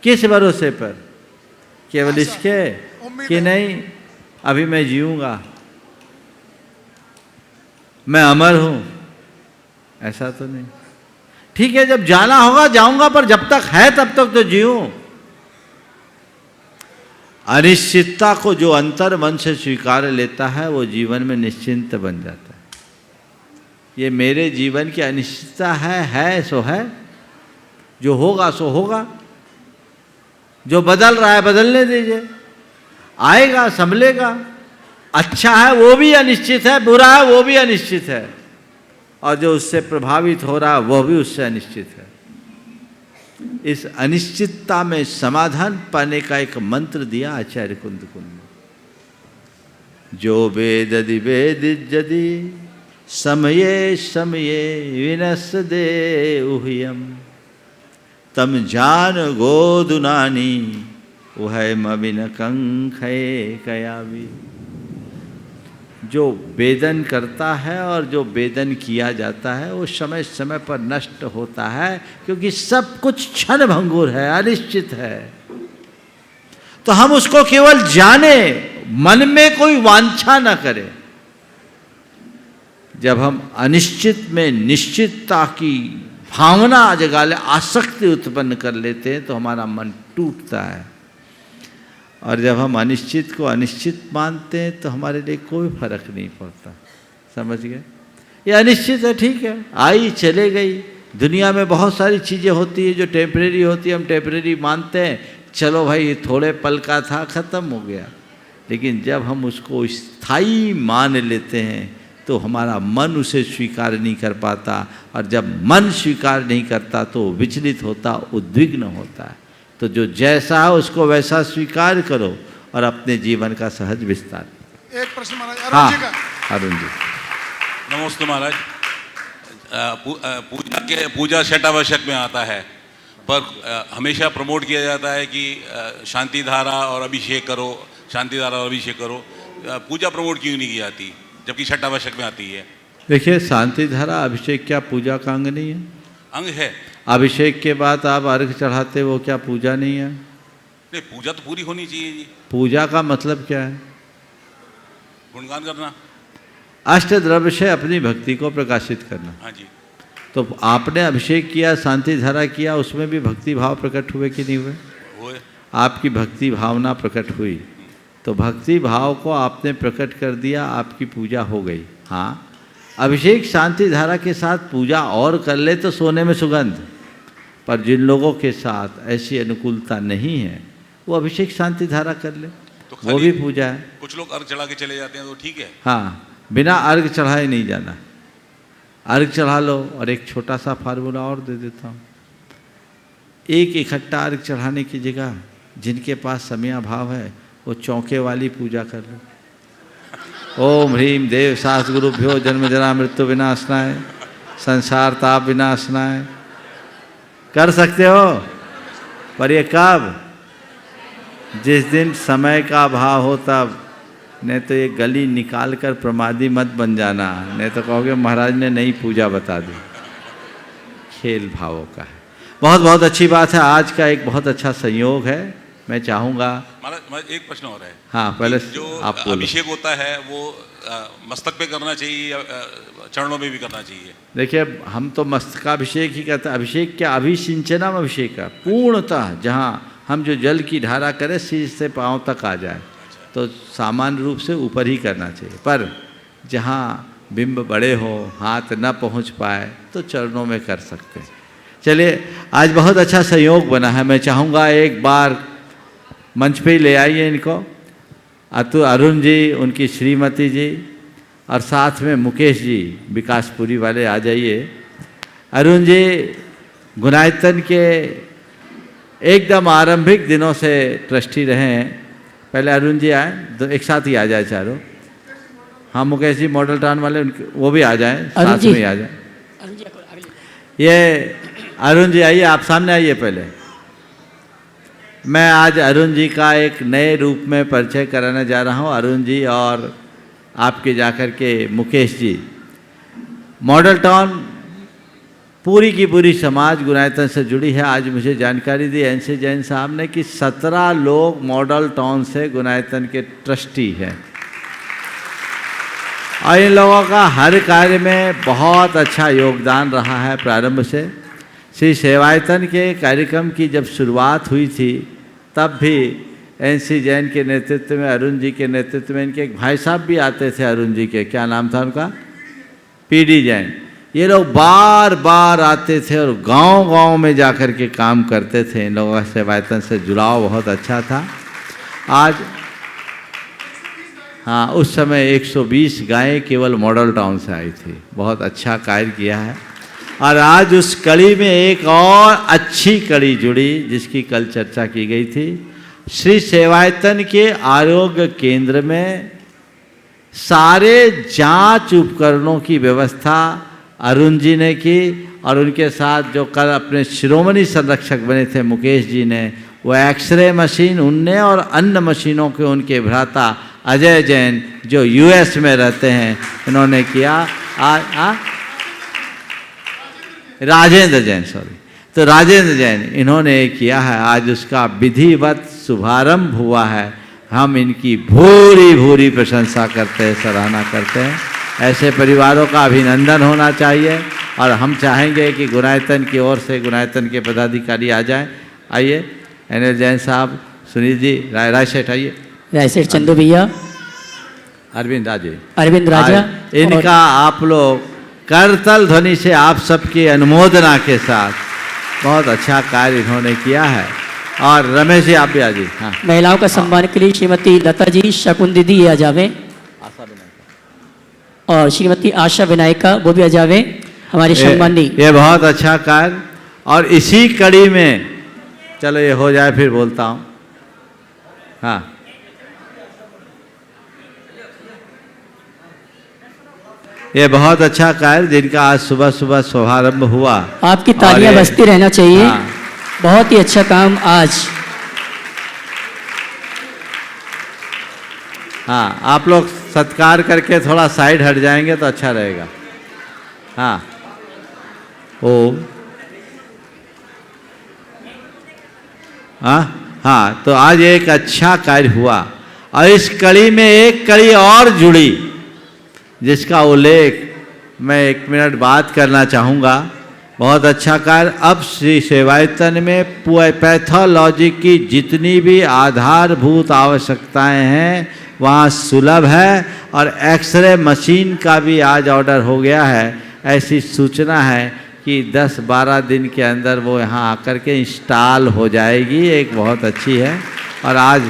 किस भरोसे पर? केवल इसके उम्मीद कि है। नहीं अभी मैं जीऊंगा, मैं अमर हूं, ऐसा तो नहीं। ठीक है, जब जाना होगा जाऊंगा, पर जब तक है तब तक तो जीऊं। अनिश्चितता को जो अंतर मन से स्वीकार लेता है वो जीवन में निश्चिंत बन जाता है। ये मेरे जीवन की अनिश्चितता है सो है, जो होगा सो होगा, जो बदल रहा है बदलने दीजिए, आएगा संभलेगा। अच्छा है वो भी अनिश्चित है, बुरा है वो भी अनिश्चित है, और जो उससे प्रभावित हो रहा है वो भी उससे अनिश्चित है। इस अनिश्चितता में समाधान पाने का एक मंत्र दिया आचार्य कुंद ने। जो वेद वेदिज्जति समये समये विनस्दे उह्यम तम जान गोदुनानी वह मविन कंखे कयावी। जो वेदन करता है और जो वेदन किया जाता है वो समय समय पर नष्ट होता है, क्योंकि सब कुछ क्षण भंगुर है, अनिश्चित है। तो हम उसको केवल जाने, मन में कोई वांछा न करें। जब हम अनिश्चित में निश्चितता की भावना जगा ले, आसक्ति उत्पन्न कर लेते हैं, तो हमारा मन टूटता है। और जब हम अनिश्चित को अनिश्चित मानते हैं तो हमारे लिए कोई फर्क नहीं पड़ता। समझ गए? ये अनिश्चित है, ठीक है, आई चले गई। दुनिया में बहुत सारी चीज़ें होती है जो टेम्परेरी होती है, हम टेम्परेरी मानते हैं, चलो भाई ये थोड़े पल का था, ख़त्म हो गया। लेकिन जब हम उसको स्थायी मान लेते हैं तो हमारा मन उसे स्वीकार नहीं कर पाता, और जब मन स्वीकार नहीं करता तो विचलित होता, उद्विग्न होता है। तो जो जैसा है उसको वैसा स्वीकार करो और अपने जीवन का सहज विस्तार। एक प्रश्न महाराज, अरुण जी का। अरुण जी, नमस्ते महाराज। पूजा षटावश्यक में आता है, पर हमेशा प्रमोट किया जाता है कि शांति धारा और अभिषेक करो, शांति धारा और अभिषेक करो। पूजा प्रमोट क्यों नहीं की जाती जबकि षटावश्यक में आती है? देखिए, शांति धारा अभिषेक क्या पूजा का अंग नहीं है? अंग है। अभिषेक के बाद आप अर्घ चढ़ाते, वो क्या पूजा नहीं है? नहीं, पूजा तो पूरी होनी चाहिए जी। पूजा का मतलब क्या है? गुणगान करना, अष्ट द्रव्य से अपनी भक्ति को प्रकाशित करना। हाँ जी। तो आपने अभिषेक किया, शांति धारा किया, उसमें भी भक्ति भाव प्रकट हुए कि नहीं हुए? हुए। आपकी भक्ति भावना प्रकट हुई, तो भक्ति भाव को आपने प्रकट कर दिया, आपकी पूजा हो गई। हाँ, अभिषेक शांति धारा के साथ पूजा और कर ले तो सोने में सुगंध। पर जिन लोगों के साथ ऐसी अनुकूलता नहीं है, वो अभिषेक शांति धारा कर ले, तो वो भी पूजा है। कुछ लोग अर्घ चढ़ा के चले जाते हैं तो ठीक है। हाँ, बिना अर्घ चढ़ाए नहीं जाना। अर्घ चढ़ा लो। और एक छोटा सा फार्मूला और दे देता हूँ। एक इकट्ठा अर्घ चढ़ाने की जगह जिनके पास समयाभाव है वो चौके वाली पूजा कर लो। ओम ह्रीम देव सास गुरुभ्यो जन्म जरा मृत्यु विनाशनाय संसार ताप विनाशनाय। कर सकते हो, पर ये कब? जिस दिन समय का अभाव हो तब। नहीं तो ये गली निकाल कर प्रमादी मत बन जाना, नहीं तो कहोगे महाराज ने नई पूजा बता दी। खेल भावों का है। बहुत बहुत अच्छी बात है। आज का एक बहुत अच्छा संयोग है। मैं चाहूँगा महाराज एक प्रश्न और है। हाँ, पहले जो आप बोलो। अभिषेक होता है वो मस्तक पे करना चाहिए या चरणों में भी करना चाहिए? देखिए, हम तो मस्तकाभिषेक ही करते हैं। अभिषेक क्या? अभिसिंचनम अभिषेक का पूर्णतः जहाँ हम जो जल की धारा करें सिर से पाँव तक आ जाए, तो सामान्य रूप से ऊपर ही करना चाहिए। पर जहाँ बिंब बड़े हो, हाथ न पहुँच पाए, तो चरणों में कर सकते हैं। चलिए, आज बहुत अच्छा संयोग बना है। मैं चाहूँगा एक बार मंच पे ही ले आइए इनको। अरुण जी, उनकी श्रीमती जी, और साथ में मुकेश जी विकासपुरी वाले आ जाइए। अरुण जी गुणायतन के एकदम आरंभिक दिनों से ट्रस्टी रहे हैं। पहले अरुण जी आए, तो एक साथ ही आ जाए चारों। हाँ, मुकेश जी मॉडल टाउन वाले, उनके वो भी आ जाए, साथ में ही आ जाए। ये अरुण जी आइए, आप सामने आइए पहले। मैं आज अरुण जी का एक नए रूप में परिचय कराने जा रहा हूँ। अरुण जी और आपके जाकर के मुकेश जी, मॉडल टाउन पूरी की पूरी समाज गुनायतन से जुड़ी है। आज मुझे जानकारी दी एनसी जैन साहब ने कि 17 लोग मॉडल टाउन से गुनायतन के ट्रस्टी हैं और इन लोगों का हर कार्य में बहुत अच्छा योगदान रहा है। प्रारंभ से श्री सेवायतन के कार्यक्रम की जब शुरुआत हुई थी तब भी एनसी जैन के नेतृत्व में, अरुण जी के नेतृत्व में, इनके एक भाई साहब भी आते थे अरुण जी के, क्या नाम था उनका, पीडी जैन। ये लोग बार बार आते थे और गांव-गांव में जाकर के काम करते थे। इन लोगों का सेवायतन से जुड़ाव बहुत अच्छा था। आज हाँ, उस समय 120 गायें केवल मॉडल टाउन से आई थी। बहुत अच्छा कार्य किया है। और आज उस कड़ी में एक और अच्छी कड़ी जुड़ी जिसकी कल चर्चा की गई थी। श्री सेवायतन के आरोग्य केंद्र में सारे जांच उपकरणों की व्यवस्था अरुण जी ने की और उनके साथ जो कल अपने शिरोमणि संरक्षक बने थे मुकेश जी ने, वो एक्सरे मशीन उनने और अन्य मशीनों के उनके भ्राता अजय जैन जो यूएस में रहते हैं इन्होंने किया। राजेंद्र जैन, सॉरी, तो राजेंद्र जैन इन्होंने किया है। आज उसका विधिवत शुभारंभ हुआ है। हम इनकी भूरी भूरी प्रशंसा करते हैं, सराहना करते हैं। ऐसे परिवारों का अभिनंदन होना चाहिए और हम चाहेंगे कि गुनायतन की ओर से गुनायतन के पदाधिकारी आ जाएं। आइए एनएल जैन साहब, सुनील जी, राय सेठ आइए, राय सेठ चंदू भैया, अरविंद राजे, अरविंद राजा, इनका आप लोग करतल ध्वनि से आप सबकी अनुमोदना के साथ बहुत अच्छा कार्य इन्होंने किया है। और रमेश जी आप भी आइए। हाँ, महिलाओं का सम्मान के लिए श्रीमती लता जी, शकुन दीदी आ जावे और श्रीमती आशा विनायका वो भी आ जावे, हमारी सम्मानी। ये बहुत अच्छा कार्य। और इसी कड़ी में चलो ये हो जाए फिर बोलता हूँ। हाँ, ये बहुत अच्छा कार्य जिनका आज सुबह सुबह शुभारंभ हुआ। आपकी तालियां बजती रहना चाहिए। हाँ, बहुत ही अच्छा काम आज। हाँ, आप लोग सत्कार करके थोड़ा साइड हट जाएंगे तो अच्छा रहेगा। हाँ, ओम। हाँ हाँ, तो आज एक अच्छा कार्य हुआ और इस कड़ी में एक कड़ी और जुड़ी जिसका उल्लेख मैं 1 मिनट बात करना चाहूँगा। बहुत अच्छा कार्य। अब श्री सेवायतन में पैथोलॉजी की जितनी भी आधारभूत आवश्यकताएं हैं वहाँ सुलभ है और एक्सरे मशीन का भी आज ऑर्डर हो गया है। ऐसी सूचना है कि 10-12 दिन के अंदर वो यहाँ आकर के इंस्टॉल हो जाएगी। एक बहुत अच्छी है। और आज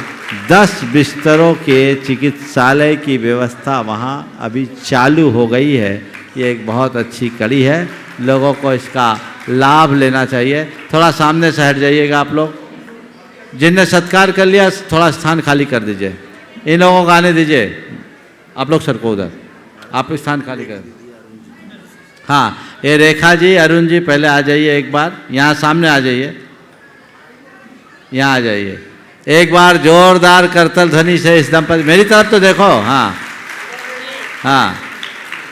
10 बिस्तरों के चिकित्सालय की व्यवस्था वहाँ अभी चालू हो गई है। ये एक बहुत अच्छी कड़ी है। लोगों को इसका लाभ लेना चाहिए। थोड़ा सामने से हट जाइएगा आप लोग। जिनने सत्कार कर लिया थोड़ा स्थान खाली कर दीजिए। इन लोगों को आने दीजिए। आप लोग सर को उधर, आप स्थान खाली कर। हाँ, ये रेखा जी, अरुण जी पहले आ जाइए एक बार। यहाँ सामने आ जाइए, यहाँ आ जाइए। एक बार जोरदार करतल ध्वनि से इस दंपति, मेरी तरफ तो देखो। हाँ हाँ,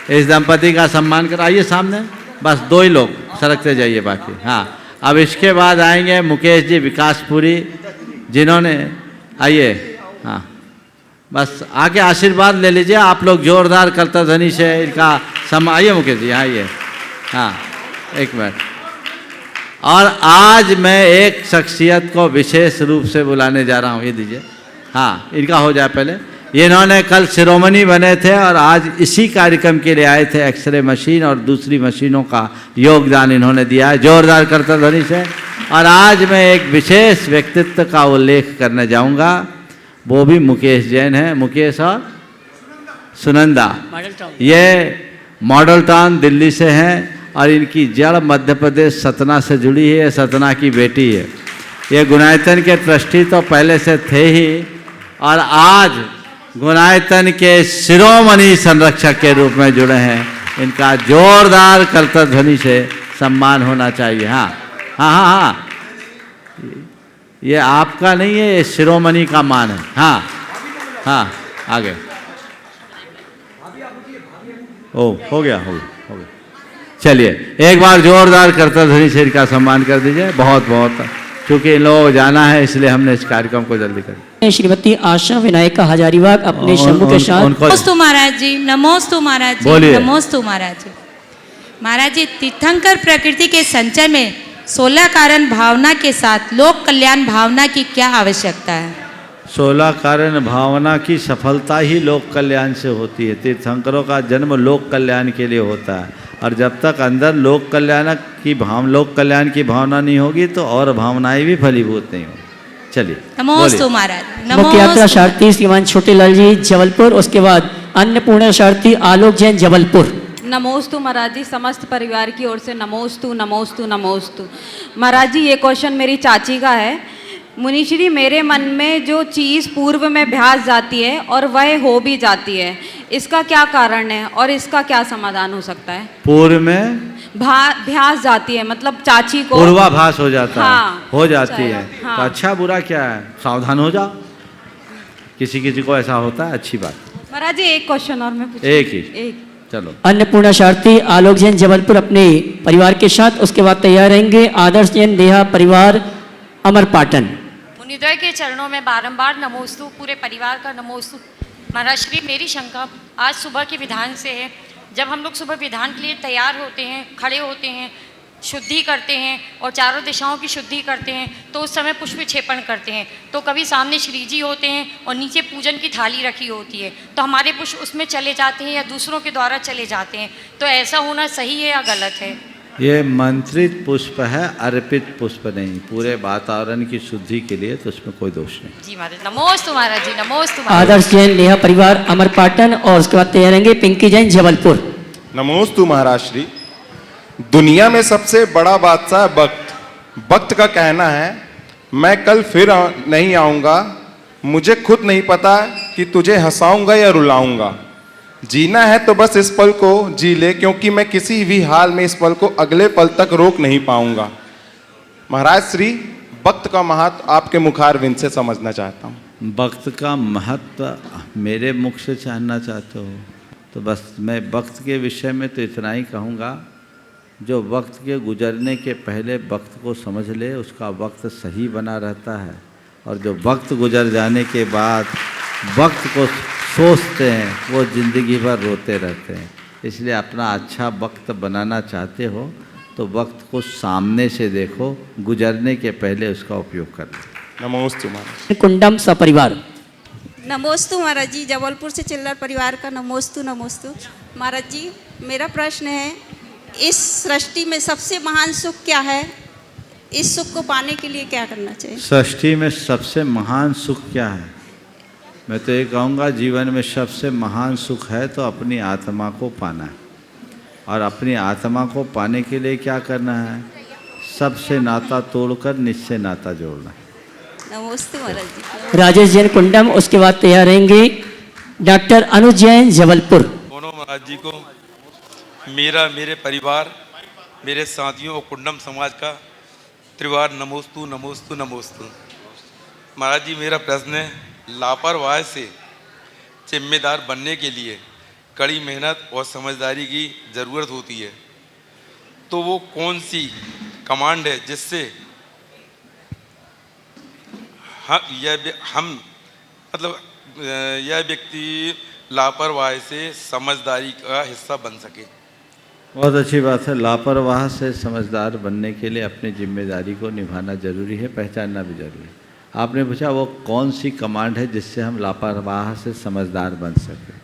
इस दंपति का सम्मान कर। आइए सामने, बस 2 ही लोग सरकते जाइए बाकी। हाँ, अब इसके बाद आएंगे मुकेश जी विकासपुरी जिन्होंने, आइए। हाँ, बस आके आशीर्वाद ले लीजिए आप लोग जोरदार करतल ध्वनि से इनका आइए मुकेश जी, आइए। हाँ, 1 मिनट। और आज मैं एक शख्सियत को विशेष रूप से बुलाने जा रहा हूँ। ये दीजिए। हाँ, इनका हो जाए पहले। ये इन्होंने कल शिरोमणि बने थे और आज इसी कार्यक्रम के लिए आए थे। एक्सरे मशीन और दूसरी मशीनों का योगदान इन्होंने दिया है जोरदार करतल ध्वनि से। और आज मैं एक विशेष व्यक्तित्व का उल्लेख करने जाऊँगा, वो भी मुकेश जैन है। मुकेश और सुनंदा, ये मॉडल टाउन दिल्ली से हैं और इनकी जड़ मध्य प्रदेश सतना से जुड़ी है। सतना की बेटी है। ये गुनायतन के ट्रस्टी तो पहले से थे ही और आज गुनायतन के शिरोमणि संरक्षक के रूप में जुड़े हैं। इनका जोरदार करतल ध्वनि से सम्मान होना चाहिए। हाँ हाँ हाँ हाँ, ये आपका नहीं है, ये शिरोमणि का मान है। हाँ हाँ, आगे। ओ, हो गया हो गया हो गया। चलिए एक बार जोरदार करता ध्वनि से इनका सम्मान कर दीजिए। बहुत बहुत, क्योंकि इन लोगों को जाना है इसलिए हमने इस कार्यक्रम को जल्दी कर। श्रीमती आशा विनायका हजारीबाग अपने शंभू के साथ। नमोस्तु महाराज जी, नमोस्तु महाराज जी, बोलिए। नमोस्तु महाराज जी। महाराज जी, तीर्थंकर प्रकृति के संचय में 16 कारण भावना के साथ लोक कल्याण भावना की क्या आवश्यकता है? 16 कारण भावना की सफलता ही लोक कल्याण से होती है। तीर्थंकरों का जन्म लोक कल्याण के लिए होता है, और जब तक अंदर लोक कल्याण की भावना नहीं होगी तो और भावनाएं भी फलीभूत नहीं होगी। चलिए नमोस्तु महाराज। मुख्य यात्रा शारथी श्रीमान छोटेलाल जी जबलपुर, उसके बाद अन्नपूर्णा शारथी आलोक जैन जबलपुर। नमोस्तु महाराज जी, समस्त परिवार की ओर से नमोस्तु नमोस्तु नमोस्तु। महाराज जी, ये क्वेश्चन मेरी चाची का है। मुनिश्री, मेरे मन में जो चीज़ पूर्व में भ्यास जाती है और वह हो भी जाती है, इसका क्या कारण है और इसका क्या समाधान हो सकता है? पूर्व में भ्यास जाती है, मतलब चाची को पूर्वाभास हो जाता हाँ, है, हो जाती है। हाँ। तो अच्छा बुरा क्या है, सावधान हो जाओ। किसी किसी को ऐसा होता है, अच्छी बात। महाराज जी, एक क्वेश्चन और मैं पूछूं? एक ही, एक। चलो। अन्नपूर्णा शारथी आलोक जैन जबलपुर अपने परिवार के साथ, उसके बाद तैयार रहेंगे आदर्श जैन देहा परिवार अमर पाटन। मुनिद्वय के चरणों में बारंबार नमोस्तु, पूरे परिवार का नमोस्तु। महाराज श्री, मेरी शंका आज सुबह के विधान से है। जब हम लोग सुबह विधान के लिए तैयार होते हैं, खड़े होते हैं, शुद्धि करते हैं और चारों दिशाओं की शुद्धि करते हैं, तो उस समय पुष्प क्षेपण करते हैं, तो कभी सामने श्री जी होते हैं और नीचे पूजन की थाली रखी होती है, तो हमारे पुष्प उसमें चले जाते हैं या दूसरों के द्वारा चले जाते हैं, तो ऐसा होना सही है या गलत है? ये मंत्रित पुष्प है, अर्पित पुष्प नहीं। पूरे वातावरण की शुद्धि के लिए, तो उसमें कोई दोष नहीं। जी महाराज, नमोस्तु महाराज जी, नमोस्तु महाराज। आदर्श जैन नेहा परिवार अमर पाटन, और उसके बाद तैयार रहेंगे पिंकी जैन जबलपुर। नमोस्तु महाराज श्री। दुनिया में सबसे बड़ा बादशाह वक्त का कहना है, मैं कल फिर नहीं आऊँगा, मुझे खुद नहीं पता कि तुझे हंसाऊंगा या रुलाऊंगा। जीना है तो बस इस पल को जी ले, क्योंकि मैं किसी भी हाल में इस पल को अगले पल तक रोक नहीं पाऊंगा। महाराज श्री, वक्त का महत्व आपके मुखारविंद से समझना चाहता हूँ। वक्त का महत्व मेरे मुख से जानना चाहते हो तो बस मैं वक्त के विषय में तो इतना ही कहूँगा, जो वक्त के गुजरने के पहले वक्त को समझ ले, उसका वक्त सही बना रहता है, और जो वक्त गुजर जाने के बाद वक्त को सोचते हैं, वो ज़िंदगी भर रोते रहते हैं। इसलिए अपना अच्छा वक्त बनाना चाहते हो तो वक्त को सामने से देखो, गुजरने के पहले उसका उपयोग करो। नमोस्तु महाराज। कुंडम सपरिवार। नमोस्तु महाराज जी, जबलपुर से चिल्लर परिवार का नमोस्तु नमोस्तु। महाराज जी, मेरा प्रश्न है, इस सृष्टि में सबसे महान सुख क्या है? इस सुख को पाने के लिए क्या करना चाहिए? सृष्टि में सबसे महान सुख क्या है? मैं तो ये कहूँगा, जीवन में सबसे महान सुख है तो अपनी आत्मा को पाना है, और अपनी आत्मा को पाने के लिए क्या करना है? सबसे नाता तोड़कर निजसे नाता जोड़ना है। नमस्ते महाराज जी। राजेश जैन कुंडम, उसके बाद तैयार रहेंगे डॉक्टर अनुज जैन जबलपुर। दोनों महाराज जी को मेरे परिवार, मेरे साथियों और कुंडम समाज का त्रिवार नमोस्तु नमोस्तु नमोस्तु। महाराज जी, मेरा प्रश्न है, लापरवाही से जिम्मेदार बनने के लिए कड़ी मेहनत और समझदारी की ज़रूरत होती है, तो वो कौन सी कमांड है जिससे यह व्यक्ति लापरवाही से समझदारी का हिस्सा बन सके? बहुत अच्छी बात है। लापरवाह से समझदार बनने के लिए अपनी जिम्मेदारी को निभाना जरूरी है, पहचानना भी जरूरी है। आपने पूछा वो कौन सी कमांड है जिससे हम लापरवाह से समझदार बन सकें,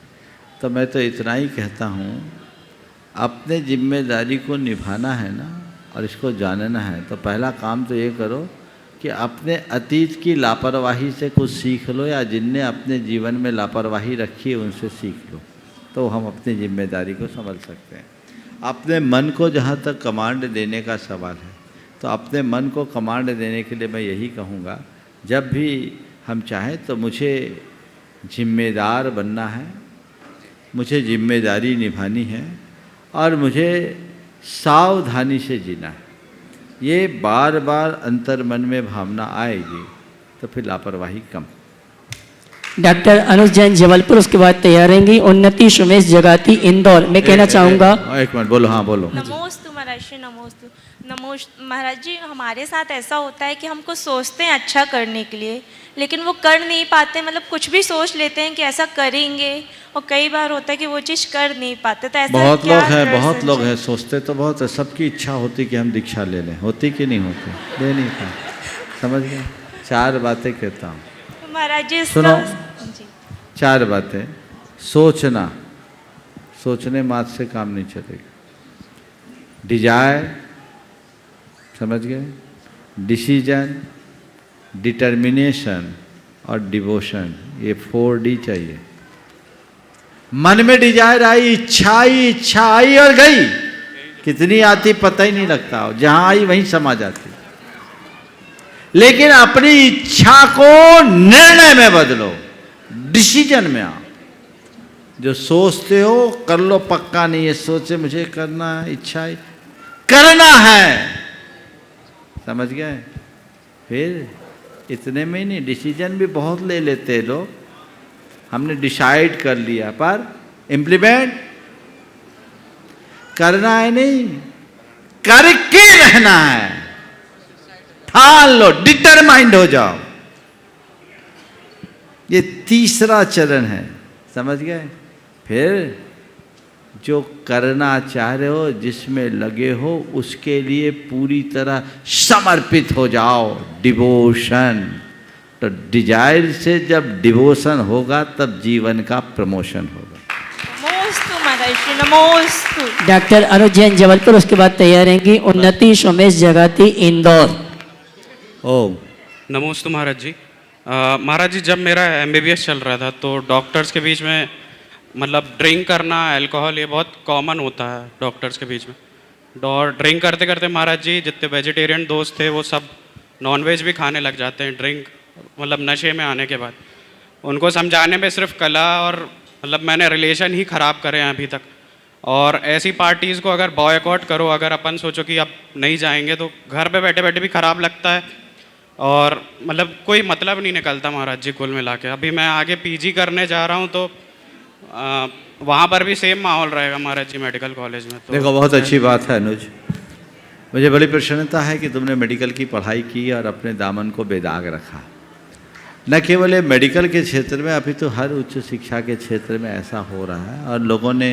तो मैं तो इतना ही कहता हूँ, अपने जिम्मेदारी को निभाना है ना, और इसको जानना है, तो पहला काम तो ये करो कि अपने अतीत की लापरवाही से कुछ सीख लो, या जिनने अपने जीवन में लापरवाही रखी है उनसे सीख लो, तो हम अपनी जिम्मेदारी को समझ सकते हैं। अपने मन को जहाँ तक कमांड देने का सवाल है, तो अपने मन को कमांड देने के लिए मैं यही कहूँगा, जब भी हम चाहें तो मुझे जिम्मेदार बनना है, मुझे जिम्मेदारी निभानी है, और मुझे सावधानी से जीना है। ये बार बार अंतर मन में भावना आएगी तो फिर लापरवाही कम। डॉक्टर अनुज जैन जबलपुर, उसके बाद तैयार रहेंगी उन्नति सुमेश जगाती इंदौर। मैं कहना चाहूँगा, एक मिनट बोलो, हाँ बोलो। नमोस्तु महाराज श्री, नमोस्तु महाराज जी। हमारे साथ ऐसा होता है कि हमको सोचते हैं अच्छा करने के लिए, लेकिन वो कर नहीं पाते। मतलब कुछ भी सोच लेते हैं कि ऐसा करेंगे, और कई बार होता है कि वो चीज़ कर नहीं पाते। तो ऐसा बहुत लोग हैं सोचते तो बहुत है, सबकी इच्छा होती कि हम दीक्षा ले लें, होती कि नहीं होती, ले नहीं पाते। समझ गए? 4 बातें कहता हूँ महाराज जी। सुनो, 4 बातें। सोचना, सोचने मात्र से काम नहीं चलेगा। डिजायर, समझ गए? डिसीजन, डिटर्मिनेशन और डिवोशन, ये 4D चाहिए। मन में डिजायर आई, इच्छा आई और गई। कितनी आती पता ही नहीं लगता, जहां आई वहीं समा जाती। लेकिन अपनी इच्छा को निर्णय में बदलो, डिसीजन में आओ। जो सोचते हो कर लो, पक्का नहीं है, सोचे मुझे करना है, इच्छा है, करना है। समझ गए? फिर इतने में ही नहीं, डिसीजन भी बहुत ले लेते हैं लोग। हमने डिसाइड कर लिया, पर इम्प्लीमेंट करना है नहीं, करके रहना है। ठान लो, डिटरमाइंड हो जाओ। ये तीसरा चरण है, समझ गए? फिर जो करना चाह रहे हो, जिसमें लगे हो, उसके लिए पूरी तरह समर्पित हो जाओ। डिवोशन। तो डिजायर से जब डिवोशन होगा तब जीवन का प्रमोशन होगा। नमोस्तु महाराज श्री, नमोस्तु। डॉक्टर अनुज जैन जबलपुर, उसके बाद तैयार रहेंगी उन्नति सुमेश जगाती इंदौर। ओम नमोस्तु महाराज जी। महाराज जी, जब मेरा MBBS चल रहा था तो डॉक्टर्स के बीच में मतलब ड्रिंक करना, अल्कोहल, ये बहुत कॉमन होता है डॉक्टर्स के बीच में। और ड्रिंक करते करते महाराज जी जितने वेजिटेरियन दोस्त थे वो सब नॉनवेज भी खाने लग जाते हैं ड्रिंक, मतलब नशे में आने के बाद। उनको समझाने में सिर्फ कला और मतलब मैंने रिलेशन ही ख़राब करे हैं अभी तक। और ऐसी पार्टीज़ को अगर बॉयकॉट करो, अगर अपन सोचो कि अब नहीं जाएंगे, तो घर पे बैठे बैठे भी ख़राब लगता है और मतलब कोई मतलब नहीं निकलता महाराज जी कुल मिला के। अभी मैं आगे PG करने जा रहा हूँ तो वहाँ पर भी सेम माहौल रहेगा महाराज जी मेडिकल कॉलेज में। तो देखो, बहुत अच्छी बात है अनुज। मुझे बड़ी प्रसन्नता है कि तुमने मेडिकल की पढ़ाई की और अपने दामन को बेदाग रखा। न केवल ये मेडिकल के क्षेत्र में, अभी तो हर उच्च शिक्षा के क्षेत्र में ऐसा हो रहा है। और लोगों ने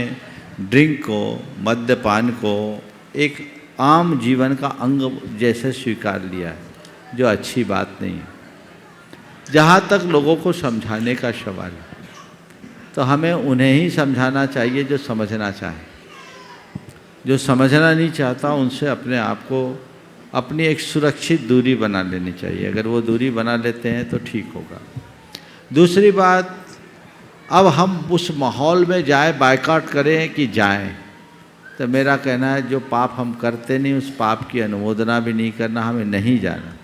ड्रिंक को, मद्यपान को एक आम जीवन का अंग जैसे स्वीकार लिया है, जो अच्छी बात नहीं है। जहाँ तक लोगों को समझाने का सवाल है, तो हमें उन्हें ही समझाना चाहिए जो समझना चाहे। जो समझना नहीं चाहता, उनसे अपने आप को, अपनी एक सुरक्षित दूरी बना लेनी चाहिए। अगर वो दूरी बना लेते हैं तो ठीक होगा। दूसरी बात, अब हम उस माहौल में जाए, बायकॉट करें कि जाएं, तो मेरा कहना है जो पाप हम करते नहीं, उस पाप की अनुमोदना भी नहीं करना, हमें नहीं जाना।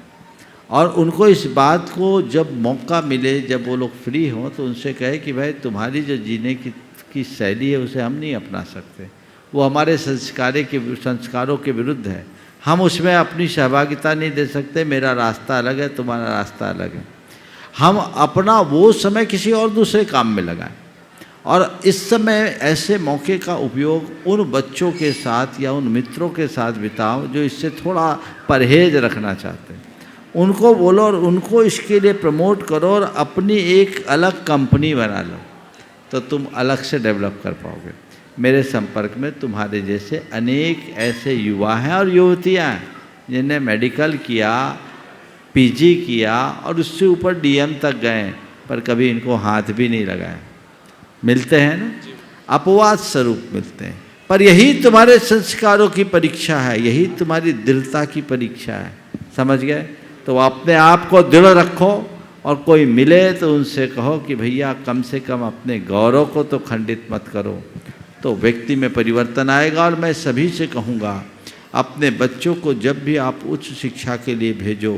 और उनको इस बात को जब मौका मिले, जब वो लोग फ्री हों, तो उनसे कहे कि भाई तुम्हारी जो जीने की शैली है उसे हम नहीं अपना सकते, वो हमारे संस्कारों के विरुद्ध है, हम उसमें अपनी सहभागिता नहीं दे सकते। मेरा रास्ता अलग है, तुम्हारा रास्ता अलग है। हम अपना वो समय किसी और दूसरे काम में लगाएं। और इस समय ऐसे मौके का उपयोग उन बच्चों के साथ या उन मित्रों के साथ बिताओ जो इससे थोड़ा परहेज रखना चाहते हैं। उनको बोलो और उनको इसके लिए प्रमोट करो और अपनी एक अलग कंपनी बना लो, तो तुम अलग से डेवलप कर पाओगे। मेरे संपर्क में तुम्हारे जैसे अनेक ऐसे युवा हैं और युवतियां हैं जिन्हें मेडिकल किया, PG किया और उससे ऊपर DM तक गए, पर कभी इनको हाथ भी नहीं लगाया। मिलते हैं ना, अपवाद स्वरूप मिलते हैं। पर यही तुम्हारे संस्कारों की परीक्षा है, यही तुम्हारी दृढ़ता की परीक्षा है। समझ गए? तो अपने आप को दृढ़ रखो और कोई मिले तो उनसे कहो कि भैया कम से कम अपने गौरव को तो खंडित मत करो, तो व्यक्ति में परिवर्तन आएगा। और मैं सभी से कहूँगा, अपने बच्चों को जब भी आप उच्च शिक्षा के लिए भेजो,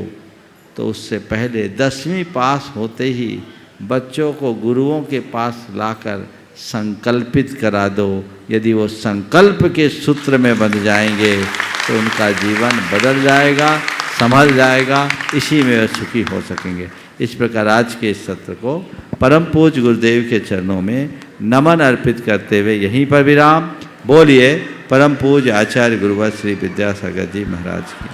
तो उससे पहले 10वीं पास होते ही बच्चों को गुरुओं के पास लाकर संकल्पित करा दो। यदि वो संकल्प के सूत्र में बंध जाएंगे तो उनका जीवन बदल जाएगा, संभल जाएगा, इसी में वे सुखी हो सकेंगे। इस प्रकार आज के इस सत्र को परम पूज्य गुरुदेव के चरणों में नमन अर्पित करते हुए यहीं पर विराम। बोलिए परम पूज्य आचार्य गुरुवर श्री विद्यासागर जी महाराज की।